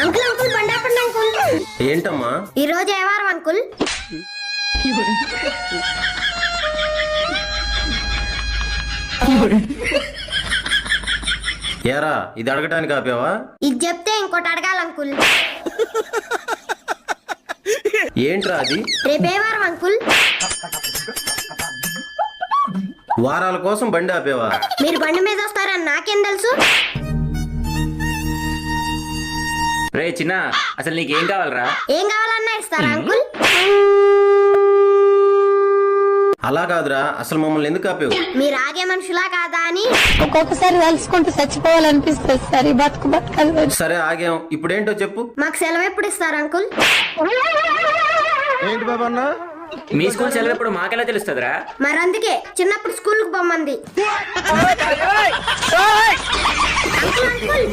Uncle uncle బండాపండి uncle. ఏంటమ్మా? ఈ రోజు ఏ వారం అంకుల్? ఏరా ఇది అడగటానికి ఆపావా? ఇది చెప్తే ఇంకోటి అడగాలి అంకుల్. ఏంట్రా అది? రేపే వారం అంకుల్? వారాల కోసం బండి ఆపేవా? మీరు బండి మీద వస్తారని నాకేం తెలుసు? రే చిన్న, అసలు నీకేం కావాలరా? ఏం కావాలన్నా ఇస్తారా అంకుల్? అలా కాదురా, అసలు మమ్మల్ని ఎందుకు ఆపేవు? మీరు ఆగే మనుషులా కాదా అని. ఒక్కొక్కసారి తలుచుకుంటూ చచ్చిపోవాలనిపిస్తుంది సార్. ఈ బతుకు బతకాలి. సరే ఆగాం, ఇప్పుడేంటో చెప్పు. మాకు సెలవు ఎప్పుడు ఇస్తారు అంకుల్? ఏంటి బాబన్నా? మీ స్కూల్ సెలవు ఎప్పుడు మాకెలా తెలుస్తుందిరా? మరి అందుకే చిన్నప్పుడు స్కూల్ కు పొమ్మంది. Uncle uncle